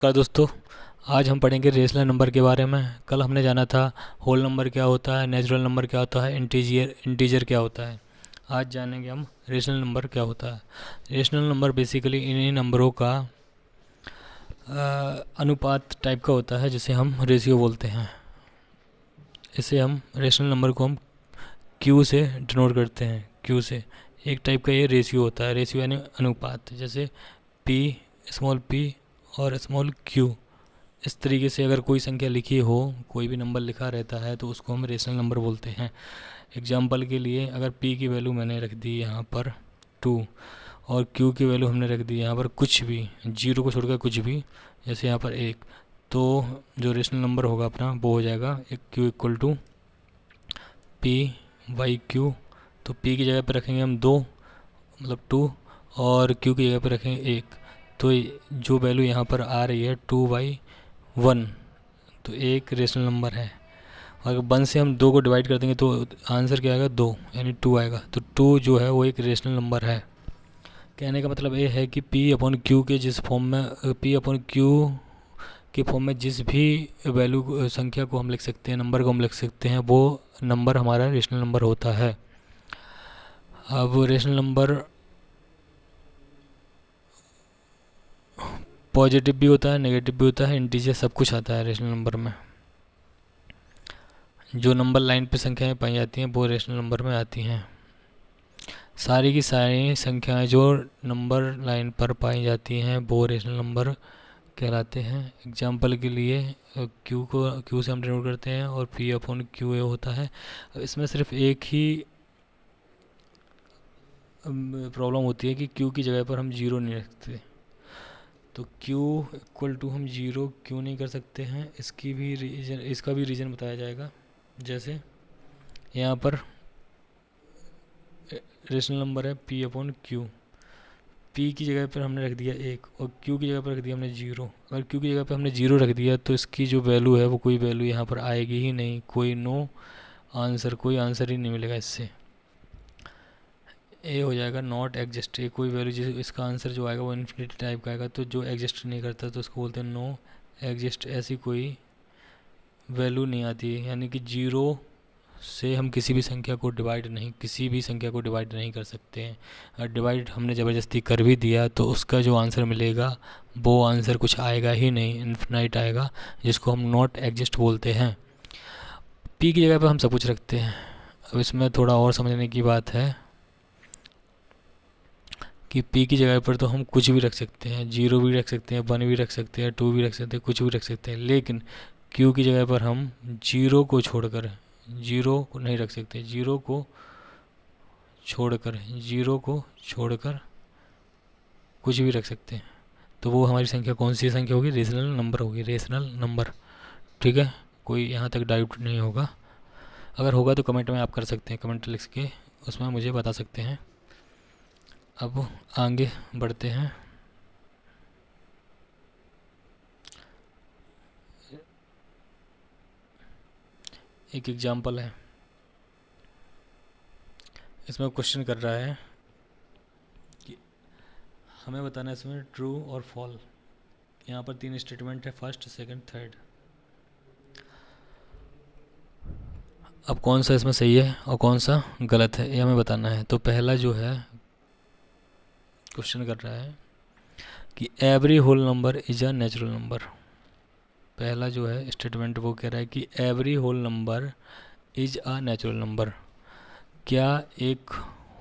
नमस्कार दोस्तों। आज हम पढ़ेंगे रेशनल नंबर के बारे में। कल हमने जाना था होल नंबर क्या होता है, नेचुरल नंबर क्या होता है, इंटीजर क्या होता है। आज जानेंगे हम रेशनल नंबर क्या होता है। रेशनल नंबर बेसिकली इन्हीं नंबरों का अनुपात टाइप का होता है जिसे हम रेशियो बोलते हैं। इसे हम रेशनल नंबर को हम क्यू से डिनोट करते हैं। क्यू से एक टाइप का ये रेशियो होता है। रेशियो यानी अनुपात, जैसे पी, स्मॉल पी और स्मॉल क्यू। इस तरीके से अगर कोई संख्या लिखी हो, कोई भी नंबर लिखा रहता है तो उसको हम रेशनल नंबर बोलते हैं। एग्जाम्पल के लिए अगर p की वैल्यू मैंने रख दी यहाँ पर 2 और q की वैल्यू हमने रख दी यहाँ पर कुछ भी, जीरो को छोड़कर कुछ भी, जैसे यहाँ पर 1, तो जो रेशनल नंबर होगा अपना वो हो जाएगा एक q equal to P by Q. तो p की जगह पर रखेंगे हम 2 मतलब 2 और q की जगह पर रखेंगे 1। तो जो वैल्यू यहाँ पर आ रही है 2/1, तो एक रेशनल नंबर है। अगर 1 से हम 2 को डिवाइड कर देंगे तो आंसर क्या आएगा, 2 यानी 2 आएगा। तो 2 जो है वो एक रेशनल नंबर है। कहने का मतलब ये है कि पी अपॉन क्यू के जिस फॉर्म में पी अपॉन क्यू के फॉर्म में जिस भी वैल्यू संख्या को हम लिख सकते हैं, नंबर को हम लिख सकते हैं, वो नंबर हमारा रेशनल नंबर होता है। अब रेशनल नंबर पॉजिटिव भी होता है, नेगेटिव भी होता है, इंटीजर सब कुछ आता है रेशनल नंबर में। जो नंबर लाइन पे संख्याएं पाई जाती हैं वो रेशनल नंबर में आती हैं। सारी की सारी संख्याएं जो नंबर लाइन पर पाई जाती हैं वो रेशनल नंबर कहलाते हैं। एग्जाम्पल के लिए क्यू से हम डिनोट करते हैं और पी अपॉन क्यू ए होता है। इसमें सिर्फ एक ही प्रॉब्लम होती है कि क्यू की जगह पर हम जीरो नहीं रखते। तो क्यू इक्वल टू हम जीरो क्यों नहीं कर सकते हैं, इसका भी रीज़न बताया जाएगा। जैसे यहाँ पर रेशनल नंबर है पी अपॉन क्यू। पी की जगह पर हमने रख दिया 1 और क्यू की जगह पर रख दिया हमने 0। अगर क्यू की जगह पर हमने 0 रख दिया तो इसकी जो वैल्यू है वो कोई वैल्यू यहाँ पर आएगी ही नहीं, कोई आंसर ही नहीं मिलेगा इससे। ए हो जाएगा नॉट एग्जिस्ट। कोई वैल्यू जिस इसका आंसर जो आएगा वो इन्फिनिटी टाइप का आएगा, तो जो एग्जिस्ट नहीं करता तो उसको बोलते हैं नो एग्जिस्ट। ऐसी कोई वैल्यू नहीं आती है, यानी कि 0 से हम किसी भी संख्या को डिवाइड नहीं कर सकते हैं। और डिवाइड हमने ज़बरदस्ती कर भी दिया तो उसका जो आंसर मिलेगा वो आंसर कुछ आएगा ही नहीं, इन्फिनाइट आएगा, जिसको हम नॉट एग्जिस्ट बोलते हैं। पी की जगह पर हम सब कुछ रखते हैं। अब इसमें थोड़ा और समझने की बात है कि पी की जगह पर तो हम कुछ भी रख सकते हैं, 0 भी रख सकते हैं, 1 भी रख सकते हैं, 2 भी रख सकते हैं, कुछ भी रख सकते हैं। लेकिन क्यू की जगह पर हम जीरो को छोड़कर नहीं रख सकते। जीरो को छोड़कर कुछ भी रख सकते हैं। तो वो हमारी संख्या कौन सी संख्या होगी, रेशनल नंबर होगी, रेशनल नंबर। ठीक है, कोई यहाँ तक डाउट नहीं होगा। अगर होगा तो कमेंट में आप कर सकते हैं, कमेंट लिख के उसमें मुझे बता सकते हैं। अब आगे बढ़ते हैं। एक एग्जाम्पल है, इसमें क्वेश्चन कर रहा है कि हमें बताना है इसमें ट्रू और फॉल। यहाँ पर 3 स्टेटमेंट है, फर्स्ट, सेकंड, थर्ड। अब कौन सा इसमें सही है और कौन सा गलत है ये हमें बताना है। तो पहला जो है क्वेश्चन कर रहा है कि every whole number is a natural number. पहला जो है स्टेटमेंट वो कह रहा है कि every whole number is a natural number. क्या एक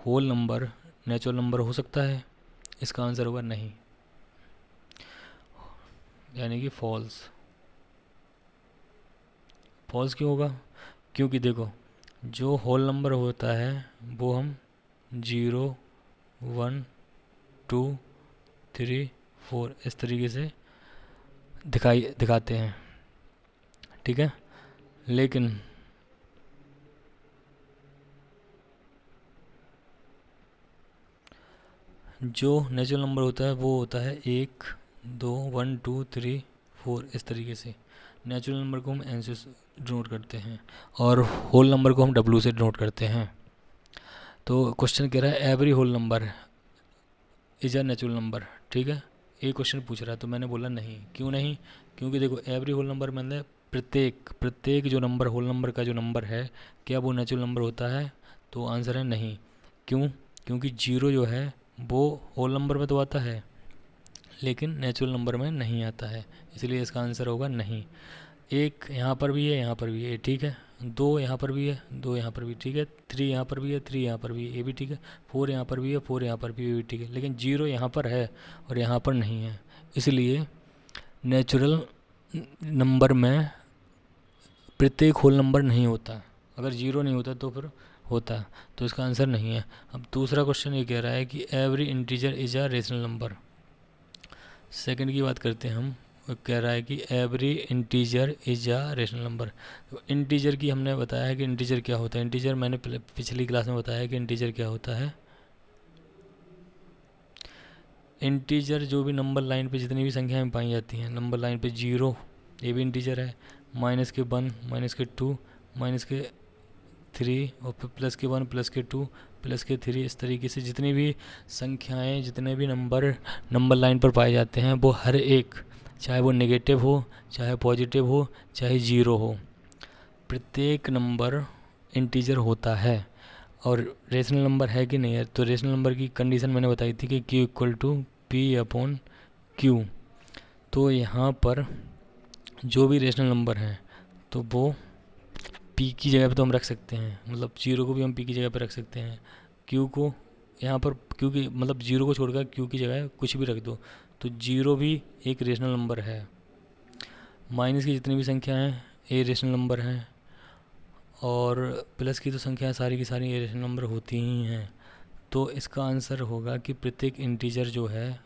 होल नंबर नेचुरल नंबर हो सकता है? इसका आंसर होगा नहीं, यानी कि फॉल्स। फॉल्स क्यों होगा? क्योंकि देखो, जो होल नंबर होता है वो हम 0, 1, 2, 3, 4 इस तरीके से दिखाते हैं। ठीक है, लेकिन जो नेचुरल नंबर होता है वो होता है 1, 2, 1, 2, 3, 4 इस तरीके से। नेचुरल नंबर को हम एन से डिनोट करते हैं और होल नंबर को हम डब्ल्यू से डिनोट करते हैं। तो क्वेश्चन कह रहा है every whole number is a natural number. ठीक है, एक क्वेश्चन पूछ रहा है तो मैंने बोला नहीं। क्यों नहीं? क्योंकि देखो एवरी होल नंबर मतलब प्रत्येक जो नंबर होल नंबर का जो नंबर है क्या वो नेचुरल नंबर होता है? तो आंसर है नहीं। क्यों? क्योंकि जीरो जो है वो होल नंबर में तो आता है लेकिन नेचुरल नंबर में नहीं आता है, इसलिए इसका आंसर होगा नहीं। एक यहाँ पर भी है, यहाँ पर भी है, ठीक है। दो यहाँ पर भी है, दो यहाँ पर भी ठीक है। थ्री यहाँ पर भी है, थ्री यहाँ पर भी है, ये भी ठीक है। फोर यहाँ पर भी है, फोर यहाँ पर भी है, ये भी ठीक है। लेकिन जीरो यहाँ पर है और यहाँ पर नहीं है, इसलिए नेचुरल नंबर में प्रत्येक होल नंबर नहीं होता। अगर जीरो नहीं होता तो फिर होता, तो इसका आंसर नहीं है। अब दूसरा क्वेश्चन ये कह रहा है कि every integer is a rational number. Second की बात करते हैं हम। वो कह रहा है कि every integer is a rational number. तो इंटीजर की हमने बताया है कि इंटीजर क्या होता है। इंटीजर मैंने पिछली क्लास में बताया है कि इंटीजर क्या होता है। इंटीजर जो भी नंबर लाइन पे जितनी भी संख्याएं पाई जाती हैं, नंबर लाइन पे जीरो ये भी इंटीजर है, माइनस के वन, माइनस के टू, माइनस के थ्री और फिर प्लस के वन, प्लस के टू, प्लस के थ्री, इस तरीके से जितनी भी संख्याएं जितने भी नंबर लाइन पर पाए जाते हैं वो हर एक, चाहे वो नेगेटिव हो, चाहे पॉजिटिव हो, चाहे जीरो हो, प्रत्येक नंबर इंटीजर होता है। और रेशनल नंबर है कि नहीं है, तो रेशनल नंबर की कंडीशन मैंने बताई थी कि q equal to p upon q. तो यहाँ पर जो भी रेशनल नंबर हैं तो वो p की जगह पे तो हम रख सकते हैं, मतलब जीरो को भी हम p की जगह पे रख सकते हैं, q को यहाँ पर क्योंकि मतलब जीरो को छोड़कर q की जगह कुछ भी रख दो, तो जीरो भी एक रेशनल नंबर है। माइनस की जितनी भी संख्या हैं ये रेशनल नंबर हैं, और प्लस की तो संख्या सारी की सारी ये रेशनल नंबर होती ही हैं। तो इसका आंसर होगा कि प्रत्येक इंटीजर जो है,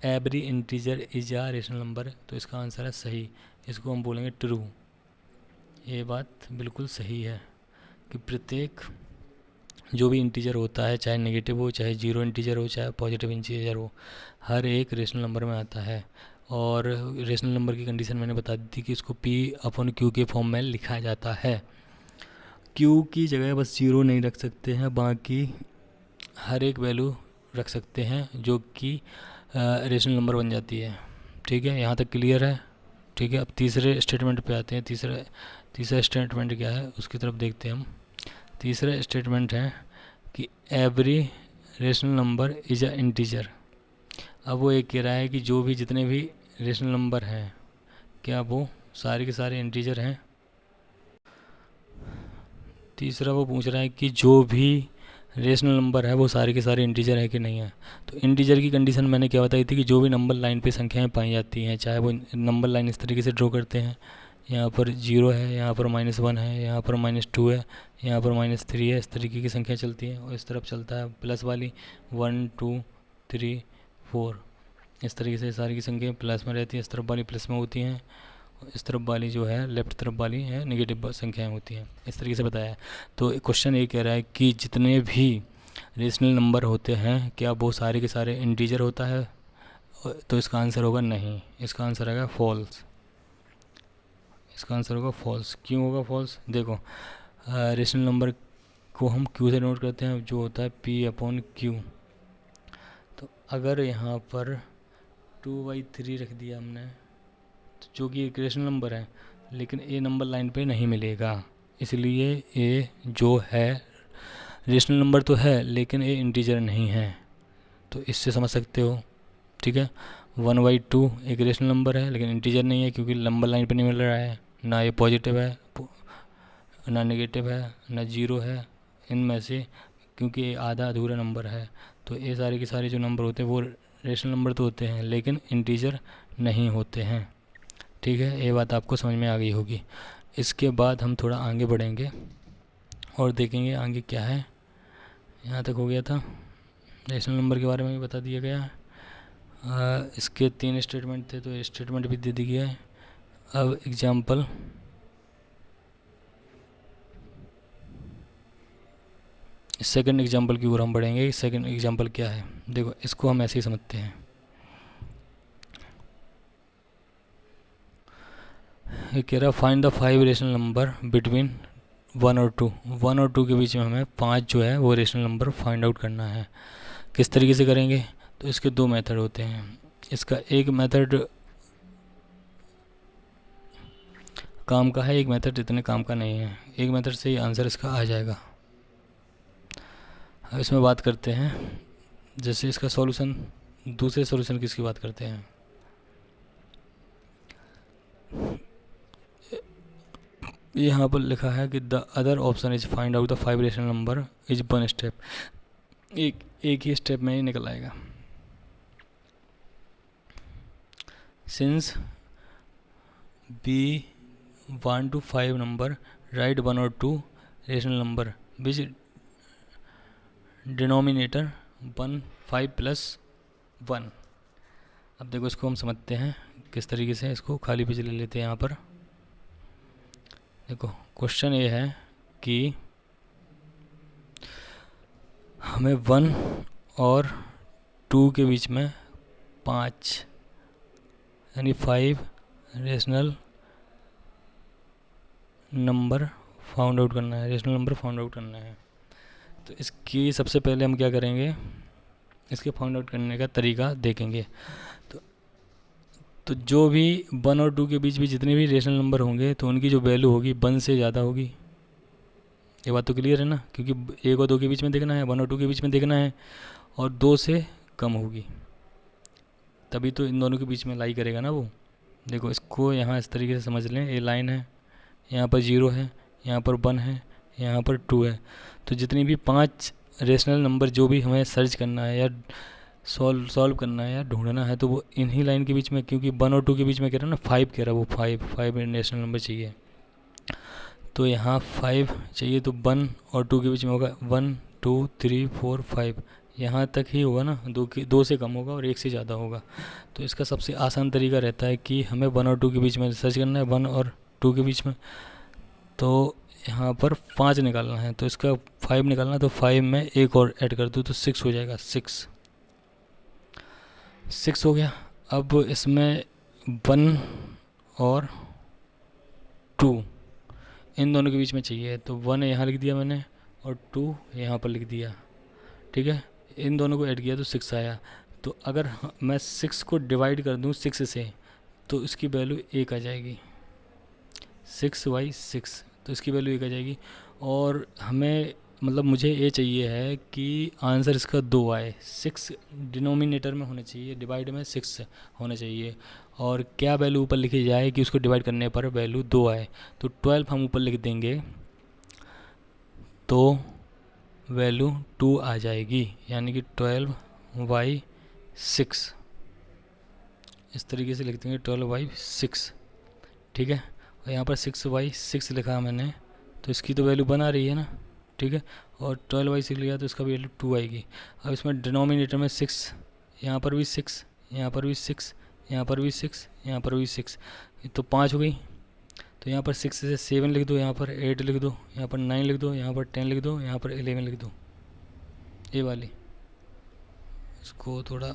every integer is a rational number, तो इसका आंसर है सही। इसको हम बोलेंगे ट्रू। ये बात बिल्कुल सही है कि प्रत्येक जो भी इंटीजर होता है, चाहे नेगेटिव हो, चाहे जीरो इंटीजर हो, चाहे पॉजिटिव इंटीजर हो, हर एक रेशनल नंबर में आता है। और रेशनल नंबर की कंडीशन मैंने बता दी थी कि इसको p अपॉन क्यू के फॉर्म में लिखा जाता है। क्यू की जगह बस जीरो नहीं रख सकते हैं, बाकी हर एक वैल्यू रख सकते हैं जो कि रेशनल नंबर बन जाती है। ठीक है, यहाँ तक क्लियर है? ठीक है, अब तीसरे स्टेटमेंट पे आते हैं। तीसरा स्टेटमेंट क्या है उसकी तरफ देखते हैं हम। तीसरा स्टेटमेंट है कि every rational number is a integer. अब वो एक कह रहा है कि जो भी जितने भी रेशनल नंबर हैं क्या वो सारे के सारे इंटीजर हैं। तीसरा वो पूछ रहा है कि जो भी रेशनल नंबर है वो सारे के सारे इंटीजर है कि नहीं है। तो इंटीजर की कंडीशन मैंने क्या बताई थी कि जो भी नंबर लाइन पे संख्याएं पाई जाती हैं, चाहे वो नंबर लाइन इस तरीके से ड्रॉ करते हैं, यहाँ पर जीरो है, यहाँ पर माइनस वन है, यहाँ पर माइनस टू है, यहाँ पर माइनस थ्री है, इस तरीके की संख्या चलती है। और इस तरफ चलता है प्लस वाली, वन टू थ्री फोर, इस तरीके से सारी की संख्या प्लस में रहती है, इस तरफ वाली प्लस में होती हैं, इस तरफ वाली जो है लेफ्ट तरफ वाली है नेगेटिव संख्याएं होती हैं, इस तरीके से बताया है। तो क्वेश्चन ये कह रहा है कि जितने भी रेशनल नंबर होते हैं क्या वो सारे के सारे इंटीजर होता है? तो इसका आंसर होगा नहीं, इसका आंसर आएगा फॉल्स। इसका आंसर होगा फॉल्स। क्यों होगा फॉल्स? देखो रेशनल नंबर को हम क्यू से नोट करते हैं जो होता है p अपॉन क्यू। तो अगर यहाँ पर 2/3 रख दिया हमने, तो जो कि एक रेशनल नंबर है लेकिन ए नंबर लाइन पे नहीं मिलेगा, इसलिए ए जो है रेशनल नंबर तो है लेकिन ए इंटीजर नहीं है। तो इससे समझ सकते हो, ठीक है। 1/2 एक रेशनल नंबर है लेकिन इंटीजर नहीं है क्योंकि नंबर लाइन पे नहीं मिल रहा है, ना ये पॉजिटिव है ना नेगेटिव है ना जीरो है इनमें से, क्योंकि ये आधा अधूरा नंबर है। तो ये सारे के सारे जो नंबर होते हैं वो रेशनल नंबर तो होते हैं लेकिन इंटीजर नहीं होते हैं। ठीक है, ये बात आपको समझ में आ गई होगी। इसके बाद हम थोड़ा आगे बढ़ेंगे और देखेंगे आगे क्या है। यहाँ तक हो गया था, रेशनल नंबर के बारे में भी बता दिया गया। इसके 3 स्टेटमेंट थे तो स्टेटमेंट भी दे दी गया है। अब एग्जाम्पल सेकंड एग्जाम्पल की ओर हम बढ़ेंगे। सेकंड एग्जाम्पल क्या है, देखो इसको हम ऐसे ही समझते हैं। ये कह रहा find the 5 rational number between 1 और 2। 1 और 2 के बीच में हमें 5 जो है वो रेशनल नंबर फाइंड आउट करना है। किस तरीके से करेंगे? तो इसके 2 मेथड होते हैं। इसका एक मेथड काम का है, एक मेथड इतने काम का नहीं है। एक मेथड से ही आंसर इसका आ जाएगा। अब इसमें बात करते हैं, जैसे इसका सॉल्यूशन, दूसरे सॉल्यूशन की इसकी बात करते हैं। यहाँ पर लिखा है कि the other option is find out the 5 rational number is one step. एक ही स्टेप में ही निकल आएगा। Since b 1 to 5 number, right 1 और 2 rational number which denominator 1 5 plus 1। अब देखो इसको हम समझते हैं किस तरीके से। इसको खाली पेज ले लेते हैं। यहाँ पर देखो क्वेश्चन ये है कि हमें 1 और 2 के बीच में 5 यानी 5 रेशनल नंबर फाउंड आउट करना है, रेशनल नंबर फाउंड आउट करना है। तो इसकी सबसे पहले हम क्या करेंगे, इसके फाउंड आउट करने का तरीका देखेंगे। तो जो भी 1 और 2 के बीच भी जितने भी रेशनल नंबर होंगे तो उनकी जो वैल्यू होगी 1 से ज़्यादा होगी। ये बात तो क्लियर है ना, क्योंकि 1 और 2 के बीच में देखना है, 1 और 2 के बीच में देखना है, और 2 से कम होगी तभी तो इन दोनों के बीच में लाई करेगा ना वो। देखो इसको यहाँ इस तरीके से समझ लें, ये लाइन है, यहाँ पर 0 है, यहाँ पर 1 है, यहाँ पर 2 है। तो जितनी भी 5 रेशनल नंबर जो भी हमें सर्च करना है या सॉल्व करना है या ढूंढना है तो वो इन्हीं लाइन के बीच में, क्योंकि 1 और 2 के बीच में कह रहा है ना 5 कह रहा है, वो 5 रेशनल नंबर चाहिए। तो यहाँ 5 चाहिए तो 1 और 2 के बीच में होगा 1 2 3 4 5, यहाँ तक ही होगा ना, 2 से कम होगा और 1 से ज़्यादा होगा। तो इसका सबसे आसान तरीका रहता है कि हमें 1 और 2 के बीच में सर्च करना है, 1 और 2 के बीच में, तो यहाँ पर 5 निकालना है। तो इसका 5 निकालना है, तो 5 में एक और ऐड कर दूँ तो 6 हो जाएगा। 6 हो गया। अब इसमें 1 और 2 इन दोनों के बीच में चाहिए, तो 1 यहाँ लिख दिया मैंने और 2 यहाँ पर लिख दिया, ठीक है। इन दोनों को ऐड किया तो 6 आया। तो अगर मैं 6 को डिवाइड कर दूँ 6 से तो इसकी वैल्यू 1 आ जाएगी। 6/6 तो इसकी वैल्यू 1 आ जाएगी। और हमें मतलब मुझे ये चाहिए है कि आंसर इसका 2 आए। 6 डिनोमिनेटर में होना चाहिए, डिवाइड में 6 होना चाहिए, और क्या वैल्यू ऊपर लिखी जाए कि उसको डिवाइड करने पर वैल्यू 2 आए। तो 12 हम ऊपर लिख देंगे तो वैल्यू 2 आ जाएगी, यानी कि 12/6 इस तरीके से लिख देंगे, 12/6, ठीक है। और यहाँ पर 6/6 लिखा मैंने, तो इसकी तो वैल्यू 1 आ रही है ना, ठीक है। और 12/6 लिया तो इसका वैल्यू 2 आएगी। अब इसमें डिनोमिनेटर में 6, यहाँ पर भी 6, यहाँ पर भी 6, यहाँ पर भी 6, यहाँ पर भी 6, तो 5 हो गई। तो यहाँ पर 6 से 7 लिख दो, यहाँ पर 8 लिख दो, यहाँ पर 9 लिख दो, यहाँ पर 10 लिख दो, यहाँ पर 11 लिख दो, ये वाली। इसको थोड़ा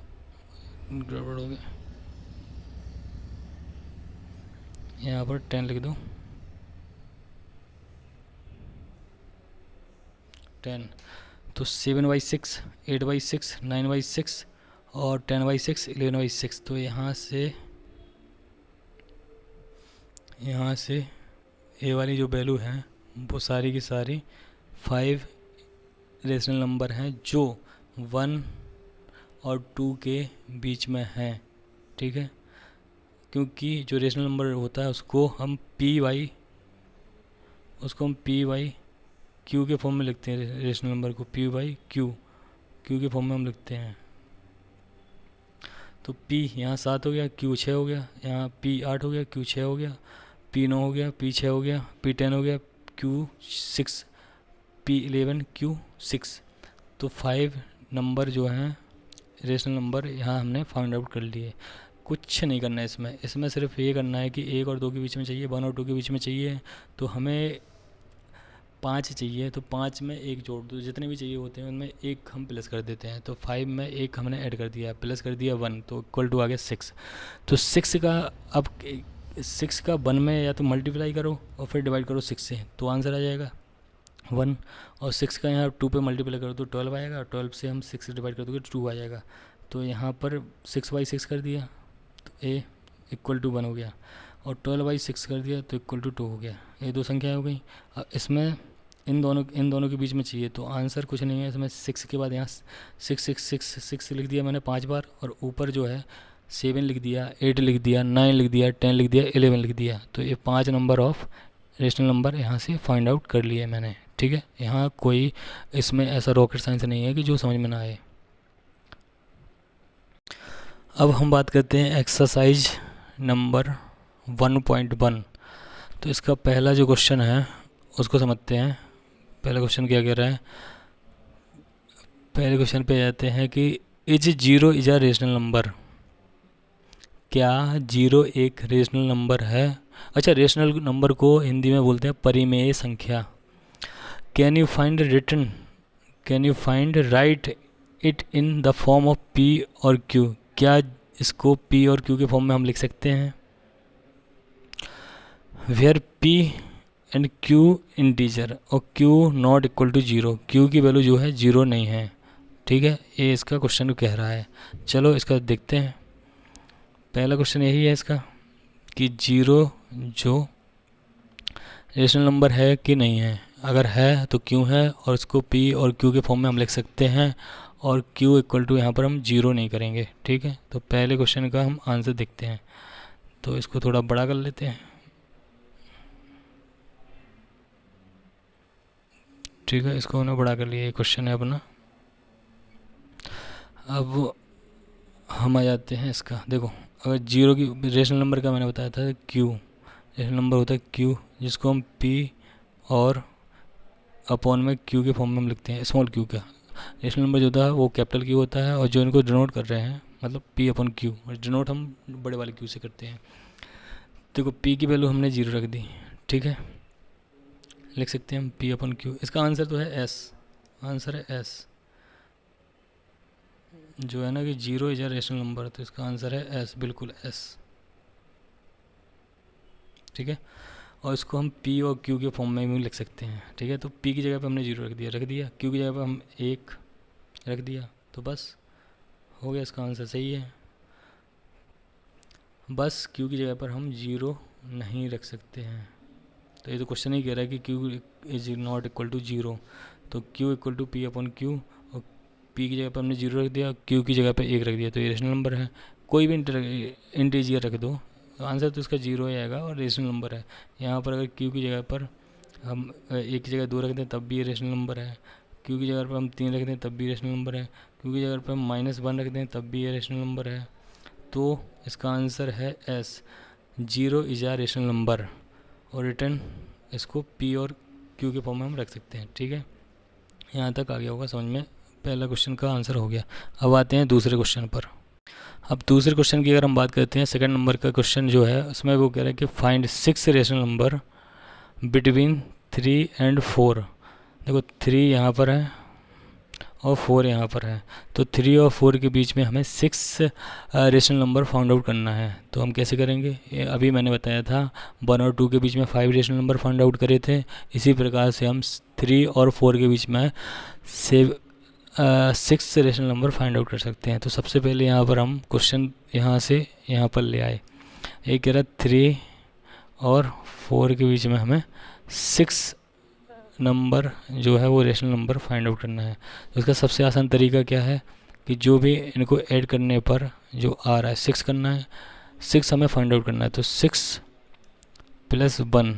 गड़बड़ हो गया, यहाँ पर 10 लिख दो, 10। तो 7/6, 8/6, 9/6 और 10/6, 11/6। तो यहाँ से ये वाली जो वैल्यू है वो सारी की सारी 5 रेशनल नंबर हैं जो 1 और 2 के बीच में हैं, ठीक है। क्योंकि जो रेशनल नंबर होता है उसको हम पी बाई क्यू के फॉर्म में लिखते हैं। रेशनल नंबर को P/Q के फॉर्म में हम लिखते हैं। तो P यहाँ 7 हो गया, Q 6 हो गया, यहाँ P 8 हो गया, Q 6 हो गया, P 9 हो गया, P 6 हो गया, P 10 हो गया, Q 6, P 11, Q 6। तो 5 नंबर जो हैं रेशनल नंबर यहाँ हमने फाइंड आउट कर लिए। कुछ नहीं करना है इसमें सिर्फ ये करना है कि 1 और 2 के बीच में चाहिए, 1 और 2 के बीच में चाहिए, तो हमें 5 चाहिए, तो 5 में 1 जोड़ दो, जितने भी चाहिए होते हैं उनमें 1 हम प्लस कर देते हैं। तो 5 में 1 हमने ऐड कर दिया, प्लस कर दिया 1, तो इक्वल टू आ गया 6। तो 6 का अब 6 का 1 में या तो मल्टीप्लाई करो और फिर डिवाइड करो 6 से, तो आंसर आ जाएगा 1। और 6 का यहाँ 2 पे मल्टीप्लाई करो तो 12 आएगा, 12 से हम 6 से डिवाइड कर दोगे 2 आ जाएगा। तो यहाँ पर 6/6 कर दिया तो a इक्वल टू 1 हो गया, और 12/6 कर दिया तो इक्वल टू 2 हो गया। ये दो संख्या हो गई। अब इसमें इन दोनों के बीच में चाहिए, तो आंसर कुछ नहीं है इसमें। 6 के बाद यहाँ 6 लिख दिया मैंने 5 बार, और ऊपर जो है 7 लिख दिया, 8 लिख दिया, 9 लिख दिया, 10 लिख दिया, 11 लिख दिया। तो ये 5 नंबर ऑफ रेशनल नंबर यहाँ से फाइंड आउट कर लिए मैंने। ठीक है, यहाँ कोई इसमें ऐसा रॉकेट साइंस नहीं है कि जो समझ में ना आए। अब हम बात करते हैं एक्सरसाइज नंबर 1.1। तो इसका पहला जो क्वेश्चन है उसको समझते हैं। पहला क्वेश्चन क्या कह रहा है? पहले क्वेश्चन पे जाते हैं कि is 0 is a rational number. क्या 0 एक रेशनल नंबर है? अच्छा, रेशनल नंबर को हिंदी में बोलते हैं परिमेय संख्या। Can you find right it in the form of p और q। क्या इसको p और q के फॉर्म में हम लिख सकते हैं? Where p and q integer और q not equal to 0। q की वैल्यू जो है 0 नहीं है। ठीक है, ये इसका क्वेश्चन कह रहा है। चलो इसका देखते हैं। पहला क्वेश्चन यही है इसका कि 0 जो रेशनल नंबर है कि नहीं है। अगर है तो क्यों है, और इसको p और q के फॉर्म में हम लिख सकते हैं, और q इक्वल टू यहाँ पर हम 0 नहीं करेंगे। ठीक है, तो पहले क्वेश्चन का हम आंसर देखते हैं। तो इसको थोड़ा बड़ा कर लेते हैं। ठीक है, इसको हमने बड़ा कर लिया। ये क्वेश्चन है अपना। अब हम आ जाते हैं इसका। देखो, अगर 0 की रेशनल नंबर का मैंने बताया था q, रेशनल नंबर होता है q, जिसको हम p और अपॉन में q के फॉर्म में हम लिखते हैं स्मॉल q का। रेशनल नंबर जो होता है वो कैपिटल Q होता है, और जो इनको डिनोट कर रहे हैं मतलब p अपॉन q, और डिनोट हम बड़े वाले q से करते हैं। देखो p की वैल्यू हमने 0 रख दी। ठीक है, लिख सकते हैं हम p अपॉन q। इसका आंसर तो है s, आंसर है s। जो है ना कि 0 इज अ रेशनल नंबर, तो इसका आंसर है s, बिल्कुल s। ठीक है, और इसको हम p और q के फॉर्म में भी लिख सकते हैं। ठीक है, तो p की जगह पे हमने 0 रख दिया, q की जगह पे हम 1 रख दिया, तो बस हो गया। इसका आंसर सही है। बस q की जगह पर हम 0 नहीं रख सकते हैं। तो ये तो क्वेश्चन ही कह रहा है कि q is not equal to 0। तो q equal to p upon q, और p की जगह पर हमने 0 रख दिया, q की जगह पर 1 रख दिया, तो ये रेशनल नंबर है। कोई भी इंटीजर रख दो तो आंसर तो इसका 0 ही आएगा, और रेशनल नंबर है। यहाँ पर अगर q की जगह पर हम 1 की जगह 2 रख दें तब भी ये रेशनल नंबर है। q की जगह पर हम 3 रख दें तब भी रेशनल नंबर है। q की जगह पर हम -1 रख दें तब भी ये रेशनल नंबर है। तो इसका आंसर है s, 0 is a rational number. और रिटर्न इसको p और q के फॉर्म में हम रख सकते हैं। ठीक है, यहाँ तक आ गया होगा समझ में। पहला क्वेश्चन का आंसर हो गया। अब आते हैं दूसरे क्वेश्चन पर। अब दूसरे क्वेश्चन की अगर हम बात करते हैं, सेकंड नंबर का क्वेश्चन जो है उसमें वो कह रहा है कि find 6 rational number between 3 and 4। देखो 3 यहाँ पर है और 4 यहाँ पर है, तो 3 और 4 के बीच में हमें 6 रेशनल नंबर फाइंड आउट करना है। तो हम कैसे करेंगे? ये अभी मैंने बताया था 1 और 2 के बीच में 5 रेशनल नंबर फाइंड आउट करे थे। इसी प्रकार से हम 3 और 4 के बीच में 6 रेशनल नंबर फाइंड आउट कर सकते हैं। तो सबसे पहले यहाँ पर हम क्वेश्चन यहाँ से यहाँ पर ले आए। एक कह रहा 3 और 4 के बीच में हमें 6 नंबर जो है वो रेशनल नंबर फाइंड आउट करना है। तो इसका सबसे आसान तरीका क्या है कि जो भी इनको ऐड करने पर जो आ रहा है 6 करना है, 6 हमें फाइंड आउट करना है। तो 6 + 1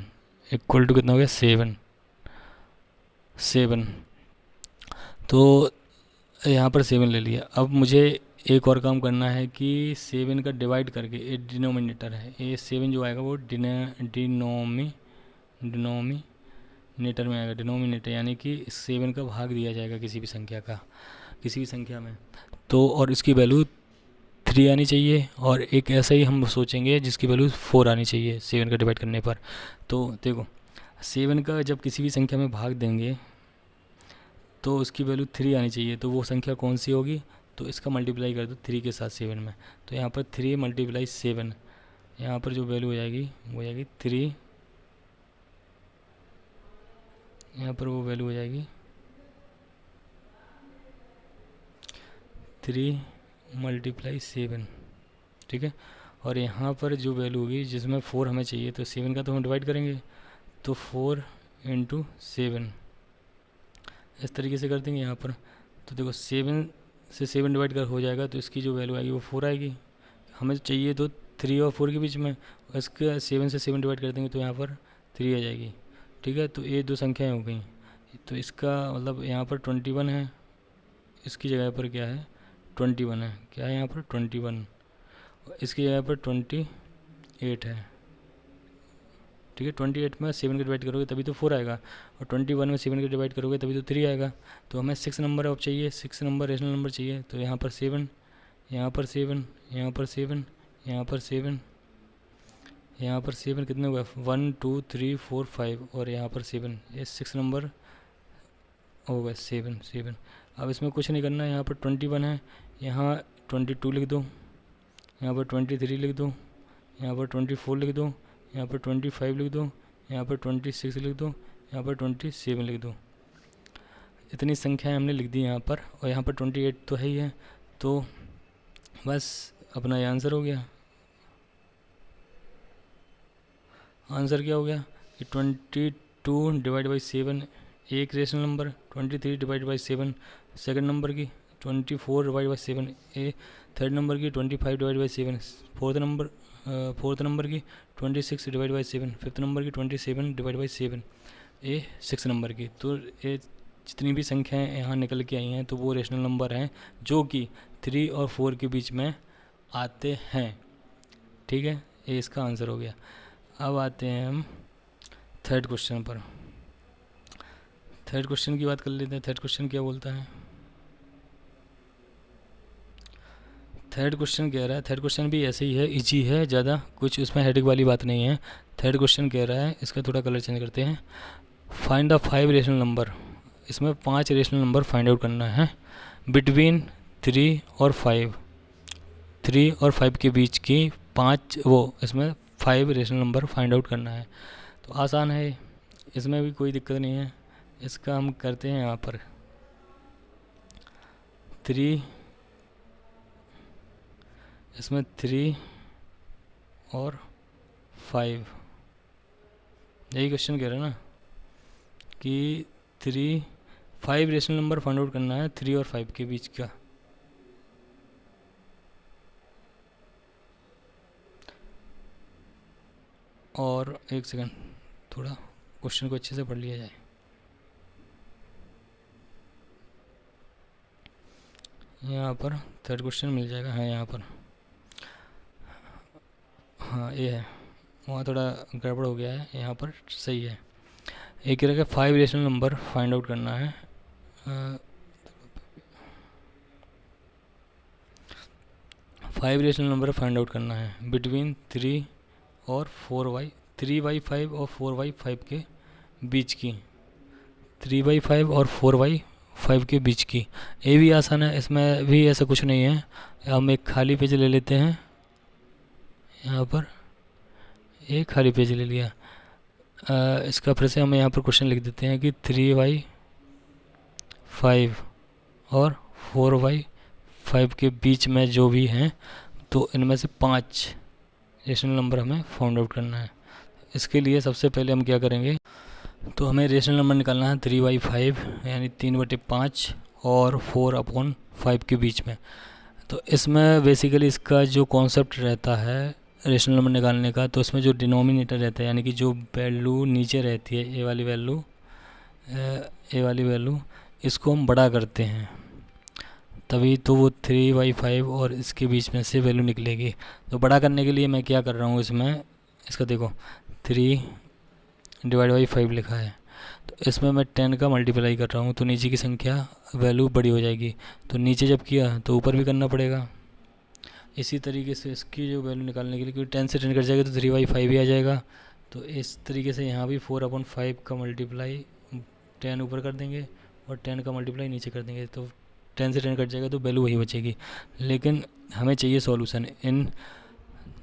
इक्वल टू कितना हो गया? 7। तो यहाँ पर 7 ले लिया। अब मुझे एक और काम करना है कि 7 का डिवाइड करके, ये डिनोमिनेटर है, ये 7 जो आएगा वो डिनोमिनेटर में आएगा। डिनोमिनेटर यानी कि 7 का भाग दिया जाएगा किसी भी संख्या में। तो और इसकी वैल्यू 3 आनी चाहिए, और एक ऐसा ही हम सोचेंगे जिसकी वैल्यू 4 आनी चाहिए 7 का डिवाइड करने पर। तो देखो 7 का जब किसी भी संख्या में भाग देंगे तो उसकी वैल्यू 3 आनी चाहिए। तो वो संख्या कौन सी होगी? तो इसका मल्टीप्लाई कर दो 3 के साथ 7 में। तो यहाँ पर 3 × 7, यहाँ पर जो वैल्यू हो जाएगी वो हो जाएगी 3। यहाँ पर वो वैल्यू हो जाएगी 3 मल्टीप्लाई 7, ठीक है। और यहाँ पर जो वैल्यू होगी जिसमें 4 हमें चाहिए, तो 7 का तो हम डिवाइड करेंगे, तो 4 इंटू 7 इस तरीके से कर देंगे यहाँ पर। तो देखो 7 से 7 डिवाइड कर हो जाएगा, तो इसकी जो वैल्यू आएगी वो 4 आएगी। हमें चाहिए तो 3 और 4 के बीच में, इसका 7 से 7 डिवाइड कर देंगे तो यहाँ पर 3 आ जाएगी, ठीक है। तो ये दो संख्याएँ हो गई। तो इसका मतलब यहाँ पर 21 है, इसकी जगह पर क्या है 21 है, क्या है यहाँ पर 21, इसकी जगह पर 28 है, ठीक है। 28 में 7 के डिवाइड करोगे तभी तो 4 आएगा, और 21 में 7 के डिवाइड करोगे तभी तो 3 आएगा। तो हमें 6 नंबर अब चाहिए, 6 नंबर रेशनल नंबर चाहिए। तो यहाँ पर 7, यहाँ पर 7, यहाँ पर 7, यहाँ पर 7, यहाँ पर 7 कितने हुए 1 2 3 4 5, और यहाँ पर 7, ये 6 नंबर हो गए 7। अब इसमें कुछ नहीं करना है, यहाँ पर 21 है, यहाँ 22 लिख दो, यहाँ पर 23 लिख दो, यहाँ पर 24 लिख दो, यहाँ पर 25 लिख दो, यहाँ पर 26 लिख दो, यहाँ पर 27 लिख दो। इतनी संख्याएं हमने लिख दी यहाँ पर, और यहाँ पर 28 तो है ही है, तो बस अपना ये आंसर हो गया। आंसर क्या हो गया कि 22 डिवाइड बाई 7 एक rational number, 23 divide by 7 second number की, 24 divide by 7 A third number की, 25 डिवाइड बाई 7 फोर्थ नंबर की, 26 डिवाइड बाई 7 फिफ्थ नंबर की, 27 डिवाइड बाई 7 ए 6 नंबर की। तो ये जितनी भी संख्याएं यहाँ निकल के आई हैं तो वो रेशनल नंबर हैं जो कि 3 और 4 के बीच में आते हैं, ठीक है। ये इसका आंसर हो गया। अब आते हैं हम थर्ड क्वेश्चन पर। थर्ड क्वेश्चन की बात कर लेते हैं। थर्ड क्वेश्चन क्या बोलता है, थर्ड क्वेश्चन कह रहा है, थर्ड क्वेश्चन भी ऐसे ही है, इजी है, ज़्यादा कुछ उसमें हेडेक वाली बात नहीं है। थर्ड क्वेश्चन कह रहा है, इसका थोड़ा कलर चेंज करते हैं, फाइंड द 5 रेशनल नंबर। इसमें 5 रेशनल नंबर फाइंड आउट करना है बिटवीन 3 और 5, 3 और 5 के बीच की 5 इसमें 5 रेशनल नंबर फाइंड आउट करना है। तो आसान है, इसमें भी कोई दिक्कत नहीं है। इसका हम करते हैं यहाँ पर 3, इसमें 3 और 5, यही क्वेश्चन कह रहा है ना कि 5 रेशनल नंबर फाइंड आउट करना है 3 और 5 के बीच का। और एक सेकंड, थोड़ा क्वेश्चन को अच्छे से पढ़ लिया जाए। यहाँ पर थर्ड क्वेश्चन मिल जाएगा, हाँ यहाँ पर, हाँ ये है, वहाँ थोड़ा गड़बड़ हो गया है, यहाँ पर सही है। एक कह रहा है 5 रेशनल नंबर फाइंड आउट करना है, 5 रेशनल नंबर फाइंड आउट करना है बिटवीन 3 और 4y, 3y5 और 4y5 के बीच की, 3y5 और 4y5 के बीच की। ये भी आसान है, इसमें भी ऐसा कुछ नहीं है। हम एक खाली पेज ले लेते हैं, यहाँ पर एक खाली पेज ले लिया। इसका फिर से हम यहाँ पर क्वेश्चन लिख देते हैं कि 3y5 और 4y5 के बीच में जो भी हैं, तो इनमें से 5 रेशनल नंबर हमें फाइंड आउट करना है। इसके लिए सबसे पहले हम क्या करेंगे, तो हमें रेशनल नंबर निकालना है 3/5 यानी 3/5 और 4/5 के बीच में। तो इसमें बेसिकली इसका जो कॉन्सेप्ट रहता है रेशनल नंबर निकालने का, तो इसमें जो डिनोमिनेटर रहता है यानी कि जो वैल्यू नीचे रहती है, ए वाली वैल्यू इसको हम बड़ा करते हैं, तभी तो वो 3/5 और इसके बीच में से वैल्यू निकलेगी। तो बड़ा करने के लिए मैं क्या कर रहा हूँ इसमें, इसका देखो 3/5 लिखा है, तो इसमें मैं 10 का मल्टीप्लाई कर रहा हूँ, तो नीचे की संख्या वैल्यू बड़ी हो जाएगी। तो नीचे जब किया तो ऊपर भी करना पड़ेगा। इसी तरीके से इसकी जो वैल्यू निकालने के लिए, क्योंकि 10 से 10 कट जाएगा तो 3/5 ही आ जाएगा। तो इस तरीके से यहाँ भी 4/5 का मल्टीप्लाई 10 ऊपर कर देंगे और 10 का मल्टीप्लाई नीचे कर देंगे, तो 10 से 10 कट जाएगा तो वैल्यू वही बचेगी। लेकिन हमें चाहिए सॉल्यूशन, इन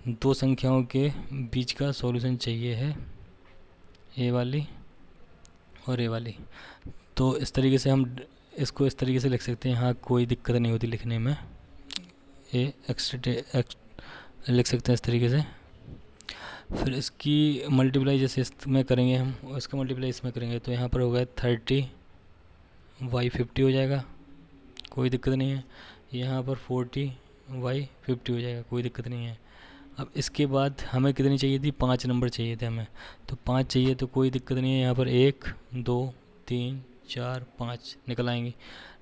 दो संख्याओं के बीच का सॉल्यूशन चाहिए है, ए वाली और ए वाली। तो इस तरीके से हम इसको इस तरीके से लिख सकते हैं, हाँ कोई दिक्कत नहीं होती लिखने में। ए लिख सकते हैं इस तरीके से। फिर इसकी मल्टीप्लाई जैसे इसमें करेंगे हम, इसका मल्टीप्लाई इसमें करेंगे तो यहाँ पर होगा 30 y 50 हो जाएगा, कोई दिक्कत नहीं है। यहाँ पर 40 y 50 हो जाएगा, कोई दिक्कत नहीं है। अब इसके बाद हमें कितनी चाहिए थी, 5 नंबर चाहिए थे हमें, तो 5 चाहिए तो कोई दिक्कत नहीं है। यहाँ पर 1 2 3 4 5 निकल आएंगे।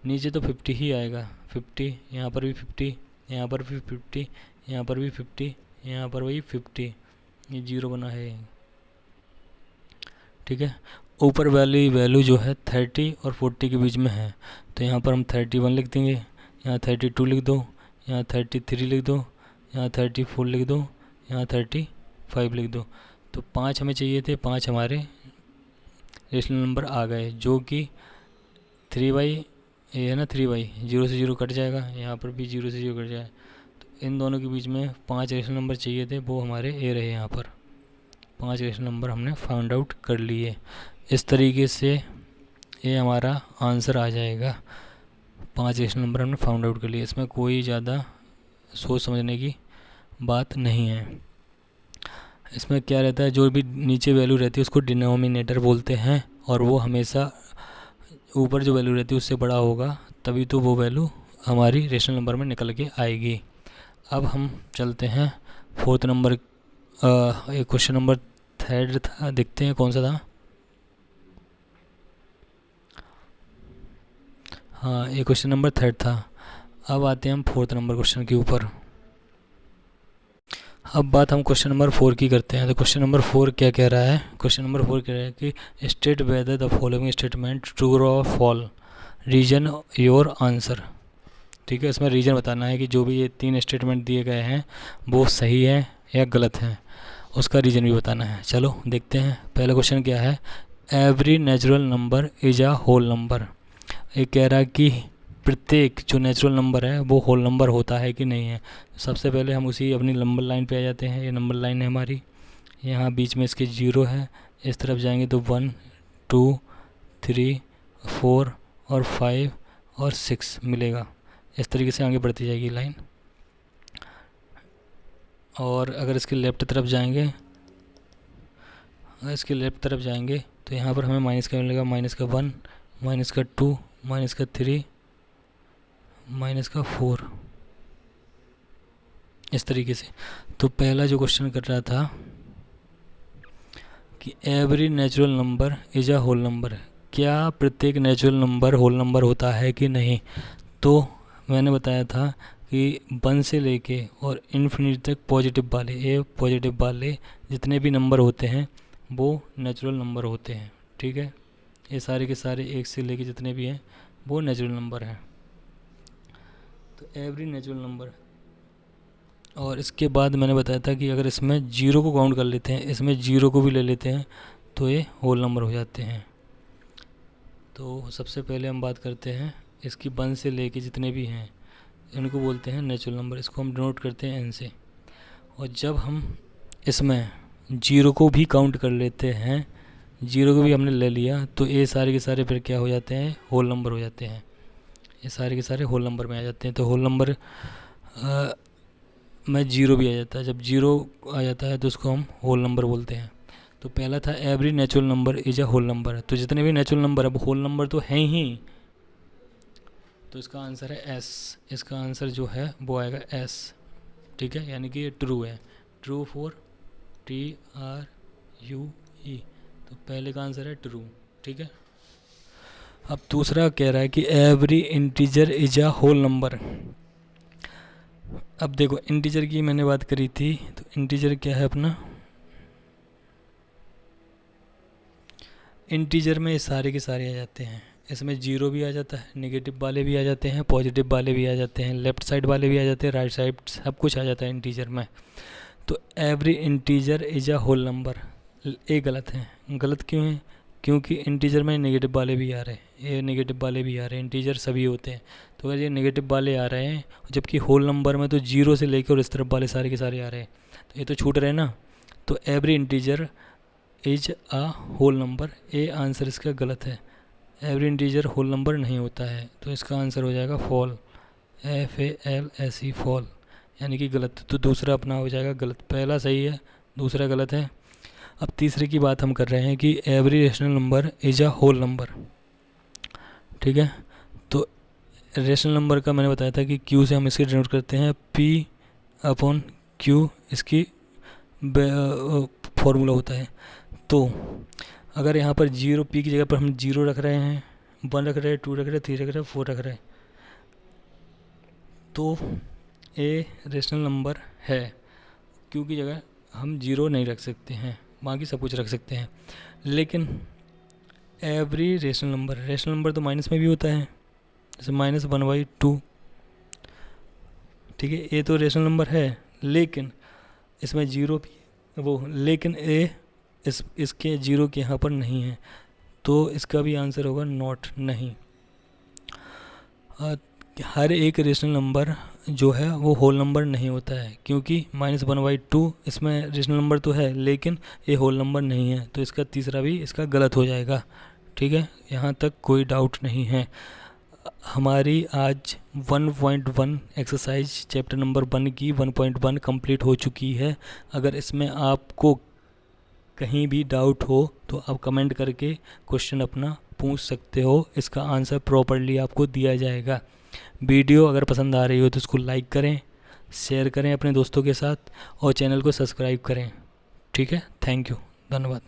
नीचे तो 50 ही आएगा, 50, यहाँ पर भी 50, यहाँ पर भी 50, यहाँ पर भी 50, यहाँ पर वही 50, ये 0 बना है, ठीक है। ऊपर वाली वैल्यू जो है 30 और 40 के बीच में है, तो यहाँ पर हम 31 लिख देंगे, यहाँ 32 लिख दो, यहाँ 33 लिख दो, यहाँ 34 लिख दो, यहाँ 35 लिख दो। तो 5 हमें चाहिए थे, 5 हमारे रेशनल नंबर आ गए, जो कि 3y ये है ना, 3y 0 से 0 कट जाएगा, यहाँ पर भी 0 से 0 कट जाए, तो इन दोनों के बीच में 5 रेशनल नंबर चाहिए थे, वो हमारे ए रहे। यहाँ पर 5 रेशनल नंबर हमने फाइंड आउट कर लिए। इस तरीके से ये हमारा आंसर आ जाएगा। 5 रेशनल नंबर हमने फाइंड आउट कर लिए, इसमें कोई ज़्यादा सोच समझने की बात नहीं है। इसमें क्या रहता है, जो भी नीचे वैल्यू रहती है उसको डिनोमिनेटर बोलते हैं, और वो हमेशा ऊपर जो वैल्यू रहती है उससे बड़ा होगा, तभी तो वो वैल्यू हमारी रेशनल नंबर में निकल के आएगी। अब हम चलते हैं 4th नंबर, एक क्वेश्चन नंबर 3 था, देखते हैं कौन सा था। हाँ, ये क्वेश्चन नंबर 3 था। अब आते हैं हम 4th नंबर क्वेश्चन के ऊपर। अब बात हम क्वेश्चन नंबर 4 की करते हैं। तो क्वेश्चन नंबर 4 क्या कह रहा है, क्वेश्चन नंबर 4 कह रहा है कि state whether the following statement true और फॉल, रीजन योर आंसर। ठीक है, इसमें रीजन बताना है कि जो भी ये 3 स्टेटमेंट दिए गए हैं वो सही है या गलत है, उसका रीज़न भी बताना है। चलो देखते हैं। पहला क्वेश्चन क्या है, every natural number is a whole number. ये कह रहा है कि प्रत्येक जो नेचुरल नंबर है वो होल नंबर होता है कि नहीं है। सबसे पहले हम उसी अपनी नंबर लाइन पे आ जाते हैं। ये नंबर लाइन है हमारी, यहाँ बीच में इसके 0 है, इस तरफ जाएंगे तो 1 2 3 4 और 5 और 6 मिलेगा। इस तरीके से आगे बढ़ती जाएगी लाइन। और अगर इसके लेफ़्ट तरफ जाएंगे, तो यहाँ पर हमें माइनस का मिलेगा, -1 -2 -3 -4, इस तरीके से। तो पहला जो क्वेश्चन कर रहा था कि every natural number is a whole number, क्या प्रत्येक नेचुरल नंबर होल नंबर होता है कि नहीं। तो मैंने बताया था कि 1 से लेके और इन्फिनिटी तक पॉजिटिव वाले जितने भी नंबर होते हैं वो नेचुरल नंबर होते हैं। ठीक है, ये सारे के सारे 1 से लेके जितने भी हैं वो नेचुरल नंबर हैं। तो एवरी नेचुरल नंबर, और इसके बाद मैंने बताया था कि अगर इसमें 0 को काउंट कर लेते हैं, इसमें 0 को भी ले लेते हैं, तो ये होल नंबर हो जाते हैं। तो सबसे पहले हम बात करते हैं इसकी 1 से लेके जितने भी हैं इनको बोलते हैं नेचुरल नंबर। इसको हम डिनोट करते हैं n से। और जब हम इसमें 0 को भी काउंट कर लेते हैं, 0 को भी हमने ले लिया, तो ये सारे के सारे फिर क्या हो जाते हैं, होल नंबर हो जाते हैं। ये सारे के सारे होल नंबर में आ जाते हैं। तो होल नंबर में 0 भी आ जाता है। जब 0 आ जाता है तो उसको हम होल नंबर बोलते हैं। तो पहला था every natural number is a whole number. तो जितने भी नेचुरल नंबर है वो होल नंबर तो हैं ही, तो इसका आंसर है एस। इसका आंसर जो है वो आएगा एस। ठीक है, यानी कि ये ट्रू है। True for TRUE। तो पहले का आंसर है ट्रू। ठीक है, अब दूसरा कह रहा है कि every integer is a whole number. अब देखो, इंटीजर की मैंने बात करी थी, तो इंटीजर क्या है अपना, इंटीजर में सारे के सारे आ जाते हैं। इसमें 0 भी आ जाता है, नेगेटिव वाले भी आ जाते हैं, पॉजिटिव वाले भी आ जाते हैं, लेफ़्ट साइड वाले भी आ जाते हैं, राइट साइड, सब कुछ आ जाता है इंटीजर में। तो every integer is a whole number, ये गलत है। गलत क्यों है, क्योंकि इंटीजर में नेगेटिव वाले भी आ रहे हैं, ये नेगेटिव वाले भी आ रहे हैं, इंटीजर सभी होते हैं। तो अगर ये नेगेटिव वाले आ रहे हैं, जबकि होल नंबर में तो 0 से लेकर और इस तरफ वाले सारे के सारे आ रहे हैं, तो ये तो छूट रहे हैं ना। तो every integer is a whole number, ये आंसर इसका गलत है। एवरी इंटीजर होल नंबर नहीं होता है, तो इसका आंसर हो जाएगा फॉल, FALSE फॉल। यानी कि गलत, तो दूसरा अपना हो जाएगा गलत। पहला सही है, दूसरा गलत है। अब तीसरे की बात हम कर रहे हैं कि every rational number is a whole number. ठीक है, तो रेशनल नंबर का मैंने बताया था कि क्यू से हम इसके डिनोट करते हैं, पी अपॉन क्यू इसकी फॉर्मूला होता है। तो अगर यहाँ पर जीरो, पी की जगह पर हम जीरो रख रहे हैं, 1 रख रहे हैं, 2 रख रहे हैं, 3 रख रहे हैं, 4 रख रहे हैं, तो ए रेशनल नंबर है। क्यू की जगह हम जीरो नहीं रख सकते हैं, बाकी सब कुछ रख सकते हैं। लेकिन एवरी रेशनल नंबर तो माइनस में भी होता है, जैसे -1/2। ठीक है, ए तो रेशनल नंबर है, लेकिन इसमें जीरो भी वो, लेकिन ए इसके जीरो के यहाँ पर नहीं है, तो इसका भी आंसर होगा नॉट, नहीं। हर एक रेशनल नंबर जो है वो होल नंबर नहीं होता है, क्योंकि -1/2 इसमें रेशनल नंबर तो है लेकिन ये होल नंबर नहीं है, तो इसका तीसरा भी इसका गलत हो जाएगा। ठीक है, यहाँ तक कोई डाउट नहीं है। हमारी आज 1.1 एक्सरसाइज चैप्टर नंबर 1 की 1.1 कंप्लीट हो चुकी है। अगर इसमें आपको कहीं भी डाउट हो तो आप कमेंट करके क्वेश्चन अपना पूछ सकते हो, इसका आंसर प्रॉपरली आपको दिया जाएगा। वीडियो अगर पसंद आ रही हो तो इसको लाइक करें, शेयर करें अपने दोस्तों के साथ और चैनल को सब्सक्राइब करें। ठीक है, थैंक यू, धन्यवाद।